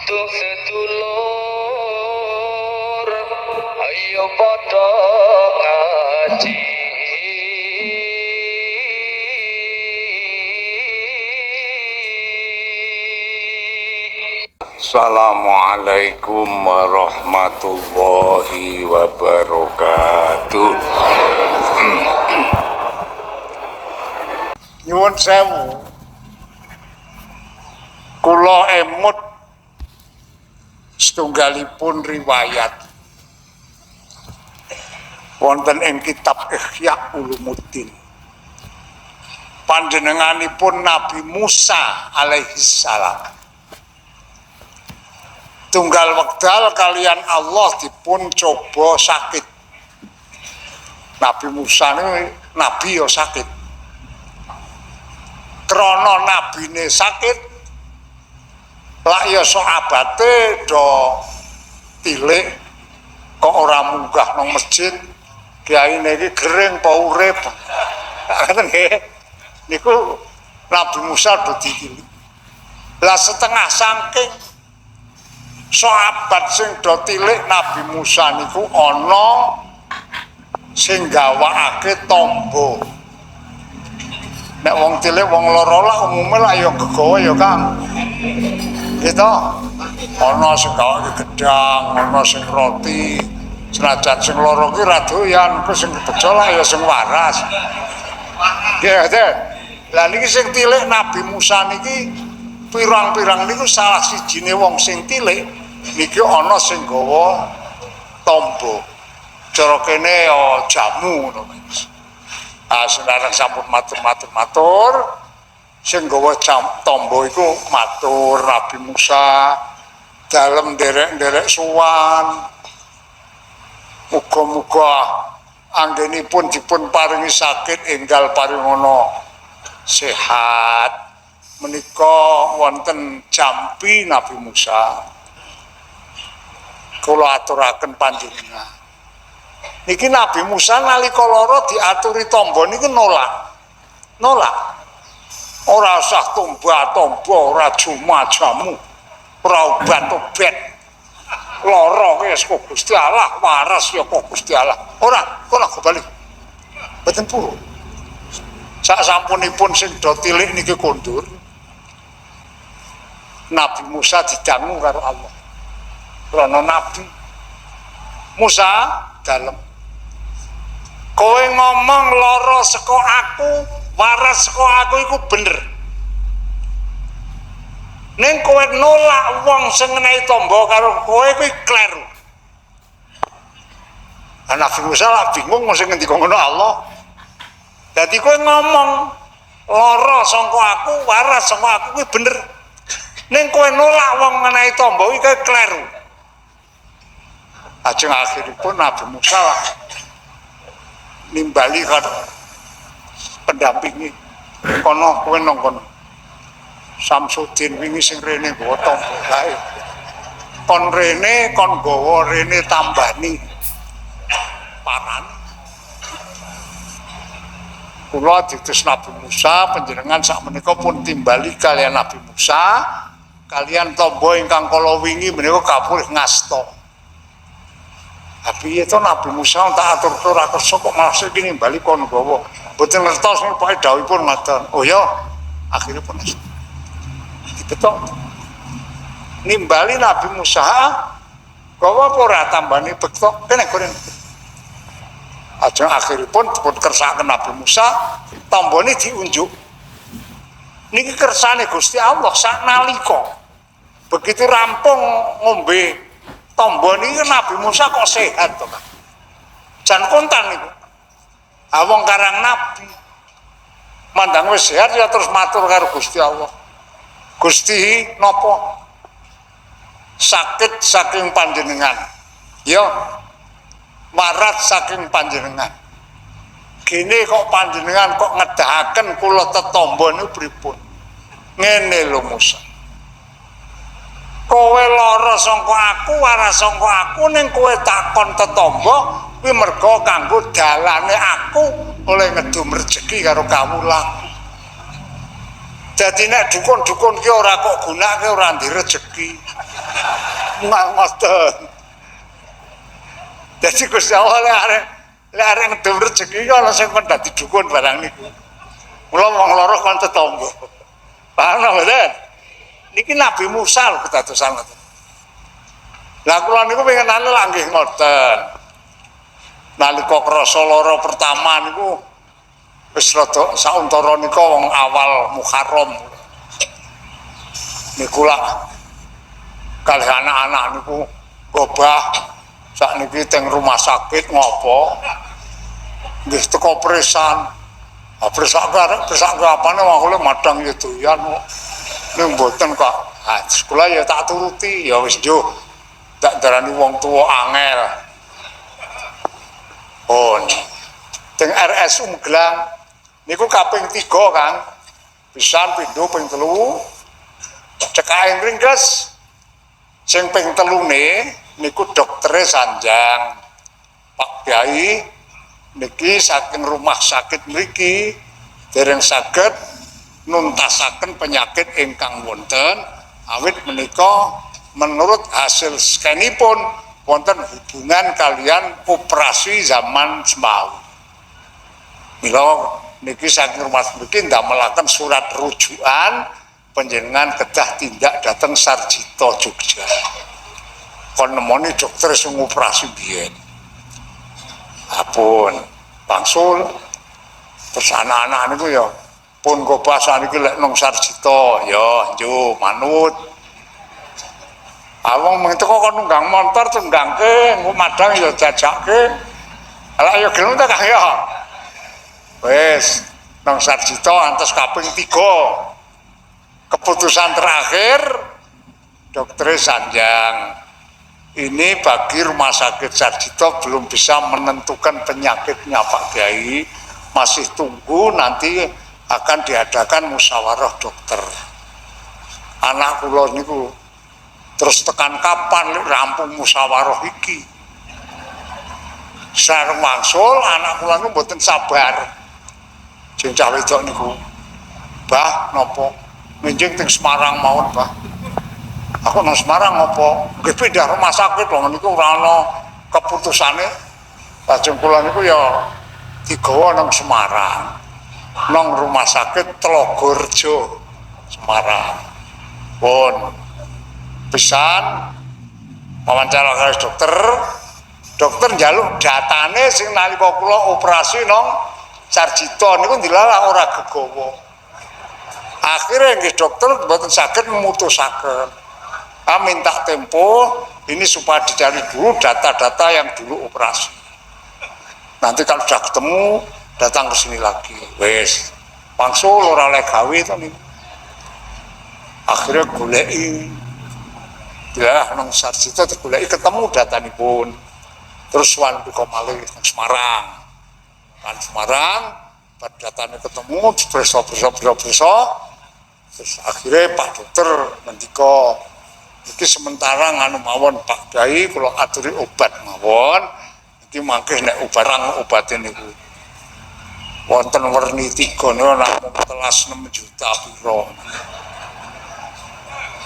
Butuh sedulur, ayo padha ngaji. Assalamualaikum warahmatullahi wabarakatuh. Nyuwun sewu, kula emut setunggalipun riwayat wonten ing kitab Ihya Ulumuddin. Panjenenganipun Nabi Musa alaihi salam tunggal wekdal kalian Allah dipun coba sakit. Nabi Musa ini nabi ya sakit. Krana nabine sakit, lak ya sahabate do tilik kok ora munggah nang masjid. Kiyaine iki gering apa urip. Ngoten nggih. Niku Nabi Musa do ditilik. Lah setengah saking sahabat sing do tilik Nabi Musa niku ana sing gawakake tombo. Nek wong tilik wong loro lah umume lah ya gegawa ya Kang. Gitu. Ana sing gawake gedang, ana sing roti. Senajan sing loro ki ra doyan, ku sing bejo lah ya sing waras. Nggih, lah niki sing tilik Nabi Musa niki pirang-pirang niku salah sijine wong sing tilik niki ana sing gawa tombo. Cara kene ya jamu ngono. Senarang sampun matur sing gawa tombo iku matur Nabi Musa dalem nderek-nderek suwan. Muga-muga anggenipun dipun paringi sakit enggal paringana sehat. Menika wonten jampi Nabi Musa. Kula aturaken panjenengan. Niki Nabi Musa nalika lara diaturi tombo niki nolak. Ora usah tombo, ora jamu, ora obat-obat. Lara wis kok Gusti Allah, waras ya kok Gusti Allah. Ora, kok bali. Mboten purun. Sak sampunipun sing do tilik niki kondur. Nabi Musa didangu karo Allah. Krana Nabi Musa dalem. Kowe ngomong lara saka aku, waras saka aku iku bener. Ning kowe nolak wong sing ngenehi tombo karo kowe kuwi kleru. Nabi Musa lah bingung sing ngendika ngono Allah. Dadi kowe ngomong lara saka aku, waras saka aku kuwi bener. Ning kowe nolak wong ngenehi tombo iki kleru. Ajeng akhiripun Nabi Musa nimbali karo pendampingi kono kowe nang kono. Samsudin wingi sing rene nggawa tombo kae. Kon rene kon nggawa rene tambani paran. Kula diutus Nabi Musa panjenengan sakmenika pun timbali kalian Nabi Musa kalian tombo ingkang kala wingi menika kapulih ngasta. Tapi itu Nabi Musa tak atur-atur kersa kok malah iki bali kon gawa. Mboten ngertos pokoke dawuhipun ngoten. Oh ya, akhirnya pun dibetok. Nimbali Nabi Musa gawa apa ora tambani betok kene goreng. Ajeng akhiripun dipun kersakaken Nabi Musa tambane diunjuk. Niki kersane Gusti Allah saknalika. Begitu rampung ngombe tombo niki Nabi Musa kok sehat to, Kang. Jan kontan niku. Wong karang nabi. Mandang wis sehat ya terus matur karo Gusti Allah. Gusti napa? Sakit saking panjenengan. Ya. Marat saking panjenengan. Gini kok panjenengan kok ngedahaken kula tetombo niku pripun? Ngene lho Musa. Kowe lara sangka aku, waras sangka aku ning kowe takon tetombo kuwi merga kanggo dalane aku oleh ngedum rezeki karo kawula. Dadi nek dukun-dukun ki ora kok gunake ora ndi rezeki. ngoten. Dadi Gusti Allah lek arek ngedem rezeki iki ana sing kon dadi dukun barang niku. Mula wong loro kon tetangga. Paham mboten? Niki Nabi Musa lho kedadosan ngoten. Lah kula niku pengenane lak nggih ngoten. Nalika krasa lara pertama niku wis rada sauntara nika wong awal Muharram. Niku lak kalih anak-anak niku gobah sakniki teng rumah sakit ngopo. Nggih teko presan. Presak apane wong kula madang ya doyan kok. Ning mboten kok. Sekolah ya tak turuti ya wis njuk. Tak darani wong tuwa angel. Oh. Teng RS Umglang niku kaping 3 Kang. Pisan pindho ping 3. Cekaking ringkes. Sing ping 3ne niku doktere Sanjang. Pak Kyai niki saking rumah sakit mriki dereng saged nuntasaken penyakit ingkang wonten awit menika menurut hasil scanipun wonten hubungan kalian operasi zaman semau. Mila niki saking rumah mriki ndamelaken surat rujukan panjenengan kedah tindak dhateng Sarjito Jogja. Kon nemoni dokter sing operasi biyen. Apun bangsul terus anak-anak niku ya pun gobah saniki lek nang Sarjito ya njuk manut. Awong mung teko kon nunggang montor tunggangke engko madang ya jajake. Lah ya gelem ta Kang ya. Wis nang Sarjito antes kaping 3. Keputusan terakhir dokter Sanjang. Ini bagi rumah sakit Sarjito belum bisa menentukan penyakitnya Pak Kiai, masih tunggu nanti akan diadakan musyawarah dokter. Anak kula niku terus tekan kapan rampung musyawarah iki. Sareng wangsul anak kula niku mboten sabar. Sing cah wedok niku, "Mbah, napa menjing teng Semarang mawon, Mbah?" Aku nang Semarang apa? Nggih pindah rumah sakit wong niku ora ana keputusane. Lajeng kula niku ya digawa nang Semarang. Nang rumah sakit Tlogorjo Semarang. Pun pisan wawancara karo dokter. Dokter njaluk datane sing nalika kula operasi nang Sarjito niku dilalah ora gegawa. Akhirnya nggih dokter mboten saged memutusaken. Minta tempo ini supaya dicari dulu data-data yang dulu operasi. Nanti kalau sudah ketemu datang ke sini lagi. Wes, wangsul ora oleh gawe to niku. Akhirnya goleki. Ya nang Sarjito digoleki ketemu datanipun. Terus wan duka malih nang Semarang. Kan Semarang pada datanya ketemu berso. Terus akhirnya Pak Dokter ngendika iki sementara nganu mawon Pak Kiai kula aturi obat mawon iki mangke nek barang obaten niku wonten werni 3 niku namung telas 6 juta pira.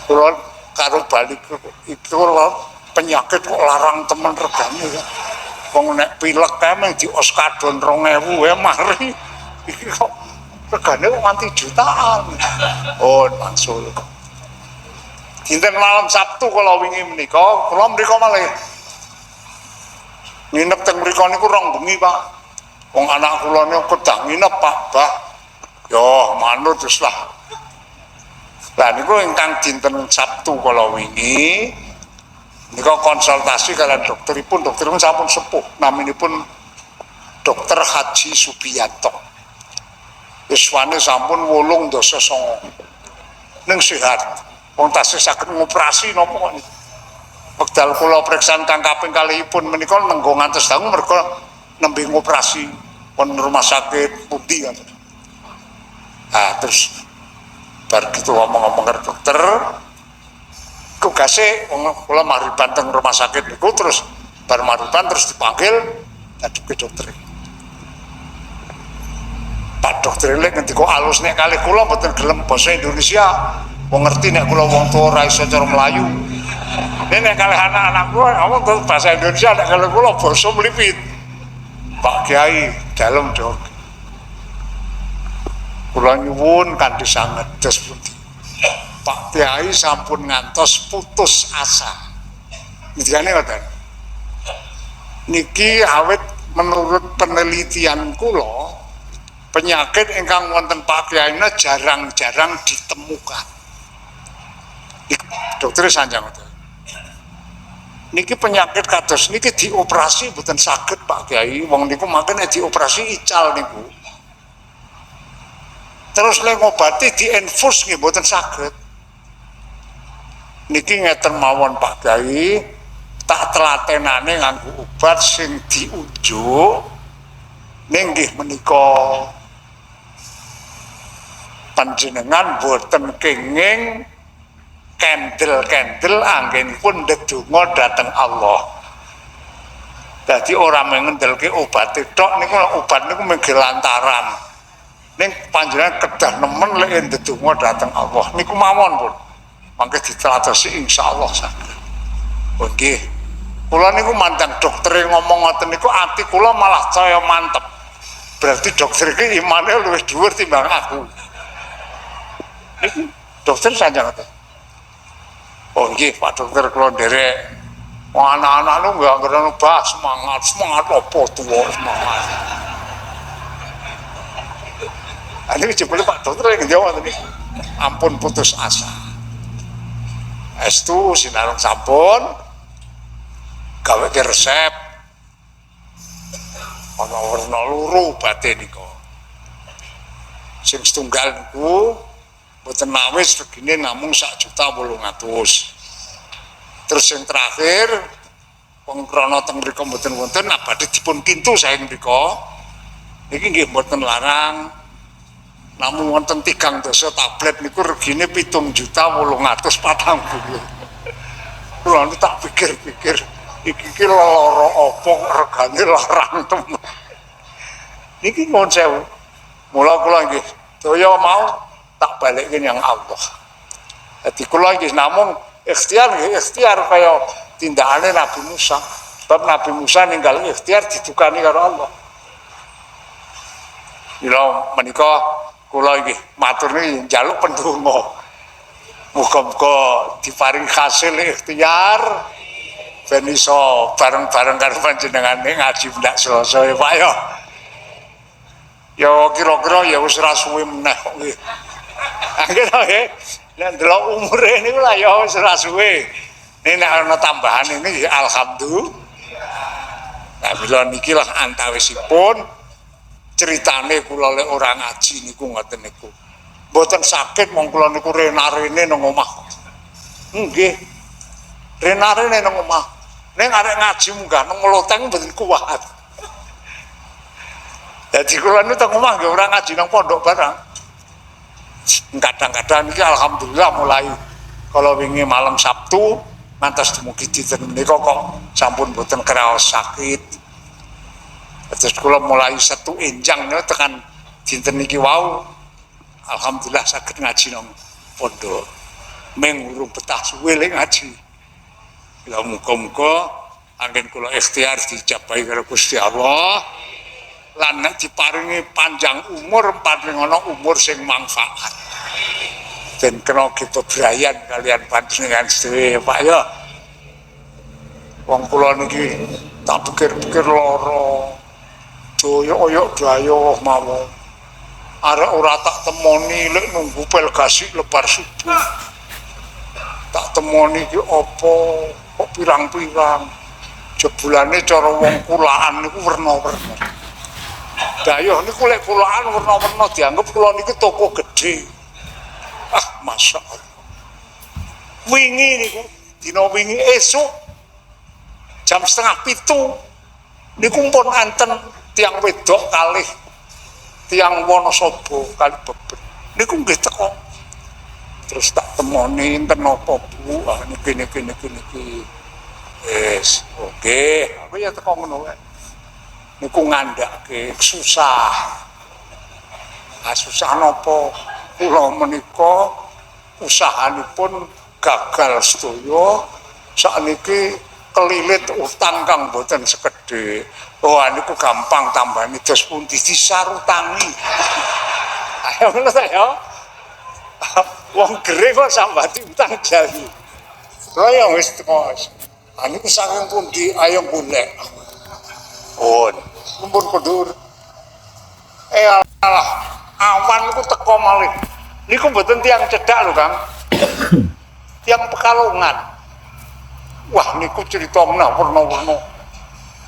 Kula karo balik itu penyakit kok larang temen regane ya. Wong nek pilek kae mung dios kadon 2000 ya mari iki kok regane kok nganti jutaan. Oh mangsul. Dinten malam Sabtu kalau wingi menika, kula mriko malih. Nginep teng mriko niku rong bengi, Pak. Wong anak kula niku kedah nginep, Pak. Bah. Yo manut wis lah. Lah niku ingkang dinten Sabtu kalau wingi nika konsultasi kalian dokteripun sampun sepuh. Naminipun Dokter Haji Subiyanto. Yuswane sampun 8 ning sehat. Wong tasih saged ngoperasi napa kok niku. Wekdal kula priksan kang kaping kalihipun menika nenggo ngantos dangu mergo nembe ngoperasi pun rumah sakit pundi kan. Terus bar gitu ngomong-ngomong karo dokter tugase wong kula mariban teng rumah sakit niku terus bar mariban terus dipanggil daduke dokter. Pak dokter lek ngendika alus nek kalih kula mboten gelem basa Indonesia. Wong ngerti nek kula wong tuwa ora iso cara Melayu. Ini kalau anak-anak kula ngomong terus bahasa Indonesia, nek kalau kula basa mlipit. Pak Kiai dalem dok. Kula nyuwun kanthi sanget dos pundi. Pak Kiai sampun ngantos putus asa. Ngendikane ngoten. Niki awet menurut penelitian kula penyakit ingkang wonten Pak Kiai jarang-jarang ditemukan. Dokter sanjang ngoten. Niki penyakit kados niki dioperasi mboten saged Pak Kiai, wong niku makane dioperasi ical niku. Terus lek ngobati dienfus nggih mboten saged. Niki ngeten mawon Pak Kiai, tak telatenane nganggo obat sing diunjuk ning nggih menika panjenengan boten kenging kendel-kendel anggenipun ndedonga dhateng Allah. Dadi ora mengendelke obat tok niku obat niku mengke lantaran ning panjenengan kedah nemen lek ndedonga dhateng Allah niku mawon pun. Mangke diteladosi insyaallah saged. Oh nggih. Kula niku mandang dokter ngomong ngoten niku ati kula malah saya mantep. Berarti dokter iki imane luwih dhuwur timbang aku. Niku dokter sanjang ngoten. Oh nggih Pak Dokter kula nderek anak-anak lu nggak ngerti bahas semangat apa tuwa semangat. Ini jebule Pak Dokter yang jawab tadi ampun putus asa. Estu sinarung sampun gawe ke resep ana werna loro bate nika. Sing setunggal niku boten nawis regine namung 1.800.000. Terus yang terakhir pengkrana teng mriku mboten wonten badhe dipun kintu saking mriku. Niki nggih mboten larang. Namung wonten 3 dosa tablet niku regine 7.840.000. Kula tak pikir-pikir iki lara apa regane larang temen. Niki nuwun sewu. Mula kula nggih toya mau tak balikin yang Allah. Jadi kula iki namung ikhtiar kaya tindakane Nabi Musa. Sebab Nabi Musa ninggal ikhtiar ditukani karo Allah. Mila menika kula iki matur niki njaluk pendonga. Muga-muga diparing hasil ikhtiar ben iso bareng-bareng karo panjenengane ngaji ndak Selasa ya Pak ya. Ya kira-kira ya wis ra suwe meneh kok nggih. Akhirnya nggih, nek ndelok umure niku lah ya wis ora suwe. Nek ana tambahan ini alhamdulillah. Nah, mila niki lah antawisipun ceritane kula lek ora ngaji niku ngoten niku. Mboten sakit wong kula niku renarene nang omah. Nggih. Renarene nang omah. Nek arek ngaji munggah nang loteng mboten kuat. Dadi kula niku teng omah nggih ora ngaji nang pondok barang. Kadang-kadang ini alhamdulillah mulai kalau wingi malam Sabtu ngantos dumugi dinten menika kok sampun boten kraos sakit. Terus kula mulai setu enjang tekan dinten niki wau alhamdulillah saged ngaji nang pondok. Meng urung betah suwe lek ngaji. Ya muga-muga anggen kula ikhtiar dijabahi karo Gusti Allah. Lan nek diparingi panjang umur paling ana umur sing manfaat. Dan kena kita berayan kalian panjenengan sedaya Pak ya. Wong kula niki tak pikir-pikir lara. Doyo-oyok dayo mawon. Arek ora tak temoni lek nunggu pelgasi lebar subuh. Tak temoni ki apa kok pirang-pirang. Jebulane cara wong kulaan niku werna-werna. Dayoh niku lek kulaan werna-werna dianggep kula niki toko gedhe. Ah, Masya Allah. Wingi niku dina wingi esuk jam 6:30 niku pun anten tiang wedok kalih tiang Wonosobo kali beber. Niku nggih teko. Terus tak temoni enten napa Bu? Ah niki. Wis, oke. Aku ya teko ngono wae. Niku ngandhake susah. Susah napa? Kula menika usahanipun gagal sedaya sakniki kelilit utang kang boten sekedhik. Wah niku gampang tambani dos pundi disarutangi. Ayo ngono ta ya. Wong gere kok sambati utang jari. Saya wis teko. Niku saking pundi ayo golek. Oh, mumpun kudur. Alah, awan niku teko malih. Niku mboten tiyang cedhak lho, Kang. Tiyang Pekalongan. Wah, niku cerita menah werna-werna.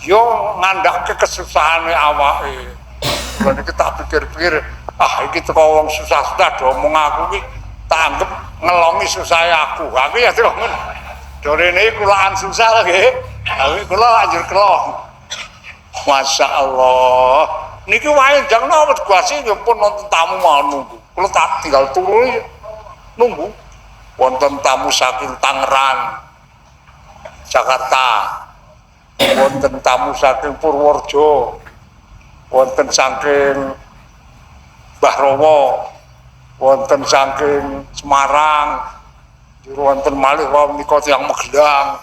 Yo ngandhake kesusahane awake. Lha niki tak pikir-pikir, iki teko wong susah-susah do omong aku iki tak anggap ngelongi susahe aku. Aku ya terus ngono. Dorene kulaan susah nggih. Aku kula anjur kelong. Masya Allah. Niki wae jang napa guasi ya pun wonten tamu mau nunggu. Kula tak tinggal turu nunggu. Wonten tamu saking Tangerang, Jakarta. Wonten tamu saking Purworejo, wonten saking Mbah Rowo, wonten saking Semarang, wonten malih wau menika tiyang Magelang.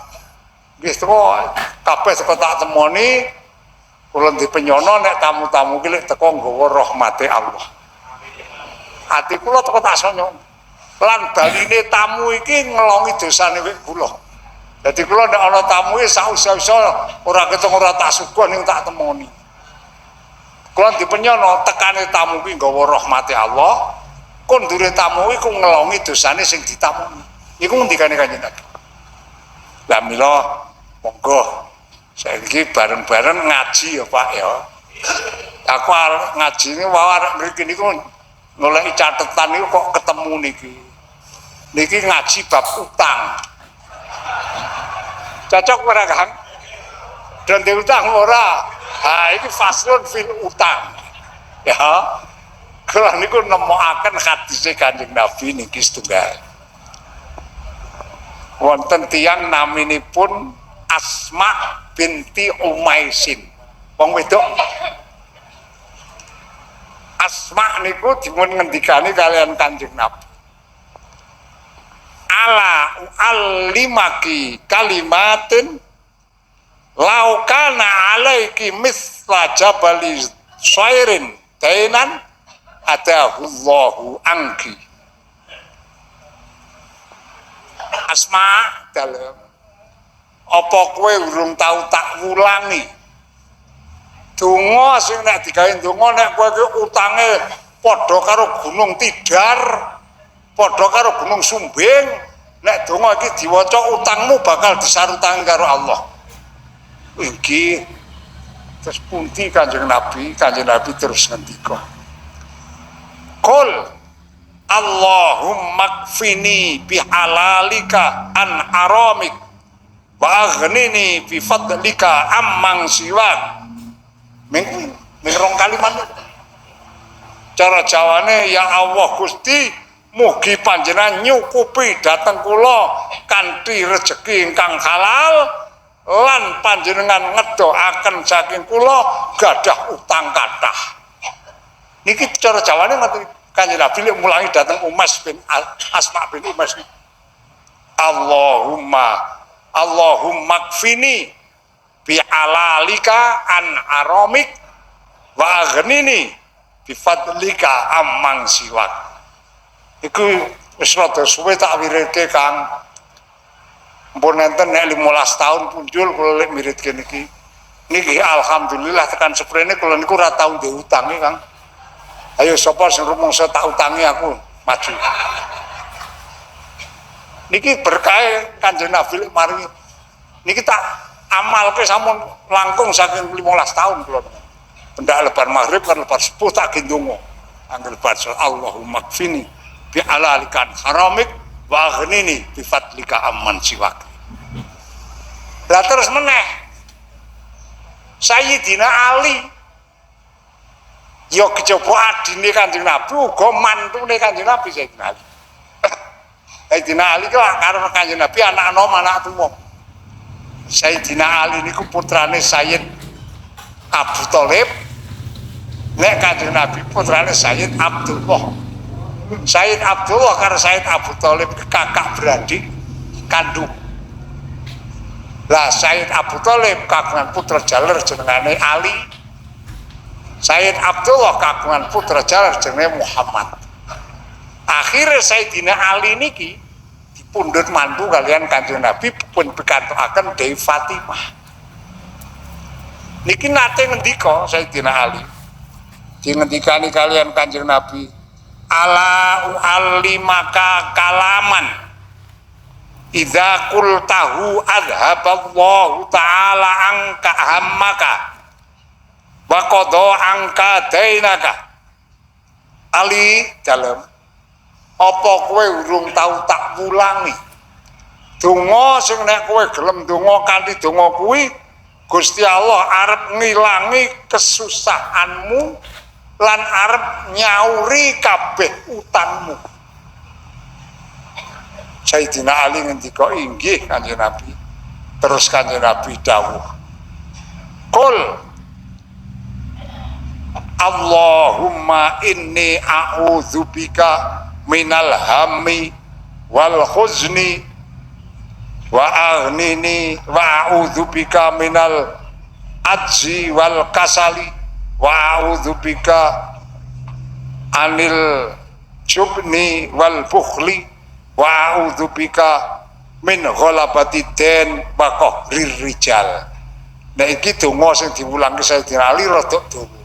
Nggih teko kabeh teko tak temoni, kula dipenyono nek tamu-tamu ki lek teko nggawa rahmate Allah. Ati kula teko tak sonyo. Lan baline tamu iki ngelongi dosane wek kula. Jadi kalau ada orang tamu ini sausa-usa orang ketemu orang tak suka ning tak temoni. Kalau dipenyono tekane tamu ini nggawa rahmati Allah, kondure tamu ini ku ngelongi dosane sing ditamoni. Iku ngendikane Kanjeng Nabi. Lah mila monggo saiki bareng-bareng ngaji ya Pak ya. Aku arep ngaji ini wae arek mriki niku goleki catetan niku kok ketemu niki. Niki ngaji bab utang. Cocok ora Kang? Dan diutang ora. Iki faslun fil utang. Ya. Kula niku nemokaken hadise Kanjeng Nabi niki setunggal. Wonten tiyang naminipun Asma binti Umaisin. Wong wedok. Asma niku dipun ngendikani kalian Kanjeng Nabi. Ala alimaki kalimatin laukana alaiki misla jabali syairin dainan adahullahu angki. Asma dalem apa kowe urung tau tak wulangi donga sing nek digawe donga nek kowe utange padha karo Gunung Tidar, padha karo Gunung Sumbing, nek donga iki diwaca utangmu bakal disarutangi karo Allah. Iki terus pundi Kanjeng Nabi terus ngendika. Qul Allahumma kfini bihalalika an haramik wa aghnini bi fadlika amman siwak. Ming rong kalimat. Cara Jawane ya Allah Gusti, mugi panjenengan nyukupi dhateng kula kanthi rejeki ingkang halal lan panjenengan ngedoaken saking kula gadah utang kathah. Niki cara Jawane ngoten Kanjeng Nabi lek mulangi dhateng Umas bin Asma bin Umas. Allahumma kfini bi alalika an aramik wa aghnini bi fadlika amman siwak. Iku wis rada suwe tak wiridke Kang. Mpun enten nek 15 tahun punjul kula lek miridke niki. Niki alhamdulillah tekan seprene kula niku ora tau ndek utange Kang. Ayo sapa sing rumangsa tak utangi aku maju. Niki berkah Kanjeng Nabi maringi. Niki tak amalke sampun langkung saking 15 tahun kula. Pendak lebar maghrib kan lebar sepuh tak gendonga. Angger baca Allahumma kfini bi alalikan haramik wa aghnini bi fadlika amman siwak. Lah terus meneh Sayyidina Ali ya kejaba adine Kanjeng Nabi uga mantune Kanjeng Nabi Sayyidina Ali. Sayyidina Ali ku karo Kanjeng Nabi anak enom anak tuwa. Sayyidina Ali niku putrane Sayyid Abu Thalib. Nek Kanjeng Nabi putrane Sayyid Abdullah. Sayyid Abdullah karo Sayyid Abu Thalib kakak beradik kandung. Lah Sayyid Abu Thalib kagungan putra jaler jenengane Ali. Sayyid Abdullah kagungan putra jaler jenenge Muhammad. Akhirnya Sayyidina Ali niki dipundhut mantu kalian Kanjeng Nabi pun pikantukaken Dewi Fatimah. Niki nate ngendika Sayyidina Ali. Dingendikani kalian Kanjeng Nabi, ala u'allimaka kalaman idza qultahu adhaballahu ta'ala angka hammaka wa qada angka dainaka. Ali dalem apa kowe urung tau tak wulangi donga sing nek kowe gelem donga kanthi donga kuwi Gusti Allah arep ngilangi kesusahanmu lan arep nyauri kabeh utangmu. Sayyidina Ali ngendika inggih Kanjeng Nabi. Terus Kanjeng Nabi dawuh, qul Allahumma inni a'udzubika minal hammi wal khuzni wa aghnini wa a'udzubika minal ajzi wal kasali wa a'udzubika anil jubni wal bukhli wa a'udzubika min ghalabati den wa qahrir rijal. Nah iki donga sing diwulangi Sayyidina Ali rada dawa.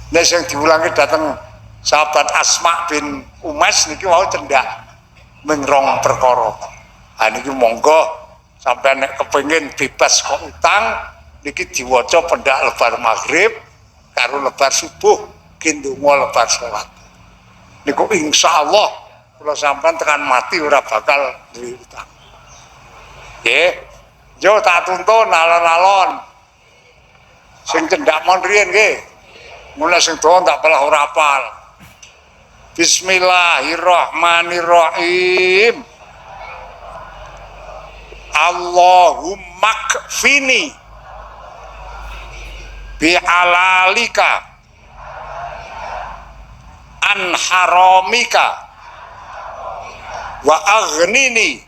Nek sing diwulangi dateng sahabat Asma bin Umais niki wau cendak mengrong perkara. Ha niki monggo sampeyan nek kepengin bebas kok utang niki diwaca pendak lebar maghrib karo lebar subuh kindonga lebar salat. Niku insyaallah kula sampean tekan mati ora bakal duwe utang. Nggih. Yo tak tuntun alon-alon. Sing cendak mon riyen nggih. Mulai sing doa tak pernah ora hafal. Bismillahirrahmanirrahim. Allahumma kfini bi'alalika an haramika wa aghnini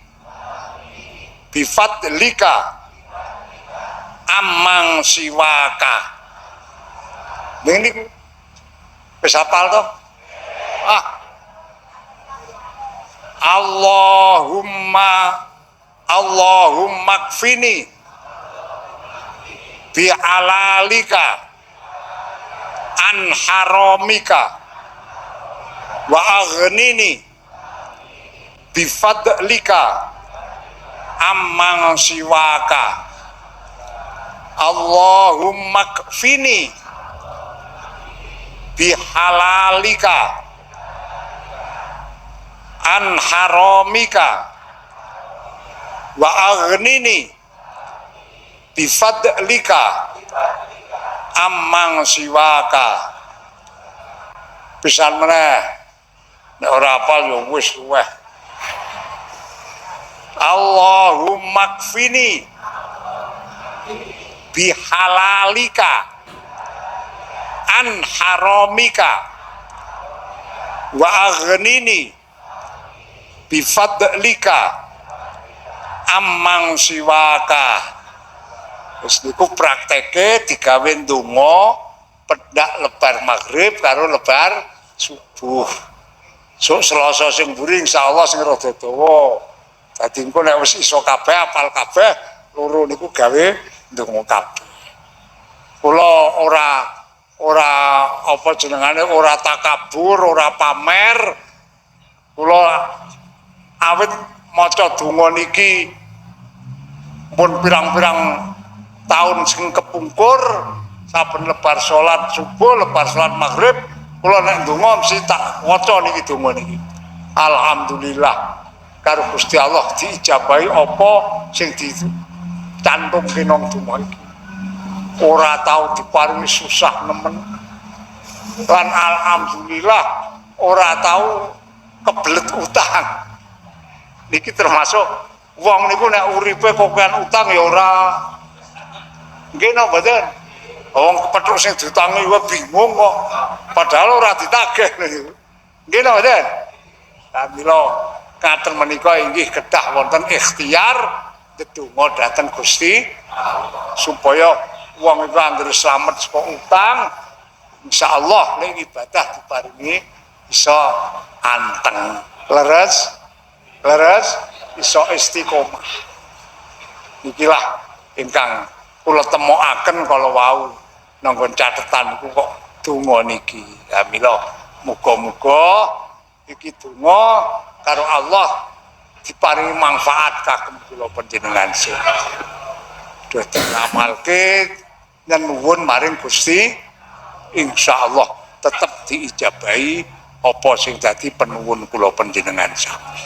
bifadlika amang siwaka. Ini wis hafal to? Allahumma kfini bi'alalika an haramika wa aghnini bifadlika amang siwaka. Allahumma kfini bihalalika an haramika wa aghnini bifadlika amang siwaka. Pisan meneh nek ora hafal yo wis luweh. Allahumma kfini bihalalika an haramika wa aghnini bifadlika amang siwaka. Wis niku prakteke digawe ndonga pendak lebar maghrib karo lebar subuh. Sok Selasa sing mburi insyaallah sing rada dawa. Dadi engko nek wis iso kabeh apal kabeh loro niku gawe ndonga kabeh. Kula ora apa jenengane ora takabur, ora pamer. Kula awit maca donga niki pun pirang-pirang tahun sing kepungkur saben lebar salat subuh, lebar salat maghrib kula nek donga mesti tak waca niki donga niki. Alhamdulillah karo Gusti Allah diijabahi apa sing dicantumke nang donga iki. Ora tau diparingi susah nemen. Lan alhamdulillah ora tau kebelet utang. Niki termasuk wong niku nek uripe kokean utang ya ora. Nggih napa mboten? Wong kepethuk sing diutangi wae bingung kok. Padahal ora ditagih niku. Nggih napa mboten? Kamila katen menika inggih kedah wonten ikhtiar ndedonga dhateng Gusti supaya wong iku anggere slamet saka utang insyaallah nek ibadah diparingi iso anteng leres iso istiqomah. Ikilah ingkang kula temokaken kala wau nanggon catetan iku kok donga niki. Ya mila muga-muga iki donga karo Allah diparingi manfaat kagem kula panjenengan sedaya. Dadi ngamalke nyuwun maring Gusti insyaallah tetep diijabahi apa sing dadi penuwun kula panjenengan sami.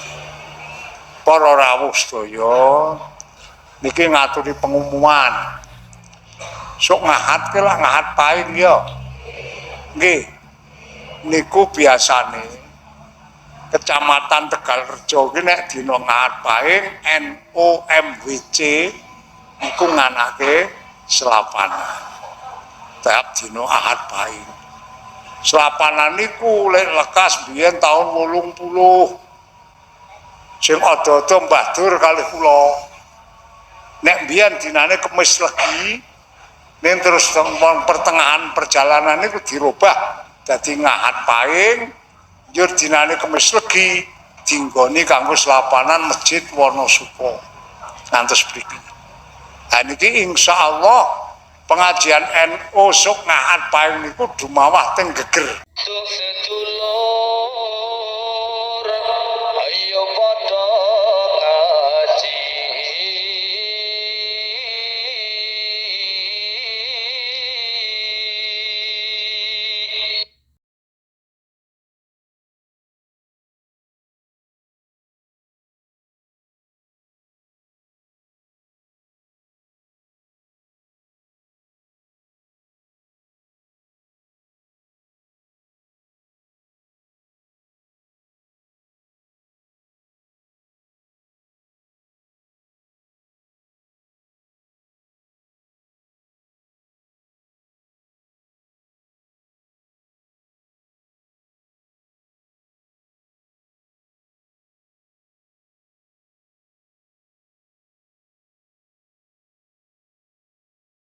Para rawuh sedaya niki ngaturi pengumuman. Sok ngahatke lah ngahat paing ya. Nggih. Niku biasane Kecamatan Tegalrejo ki nek dina ngahat paing NOMWC iku nganake selapanan. Tiap dina ahad paing. Selapanan niku lek lekas biyen taun 80. Sing ada-ada Mbah Dur kalih kula. Nek biyen dinane Kemis Legi, ning terus pertengahan perjalanan niku dirubah dadi ngahat paing, njur dinane Kemis Legi dinggoni kanggo selapanan Masjid Wonosuko. Ngantos mriki. Ha niki insyaallah pengajian NU sok ngahat paing niku dumawah teng Geger.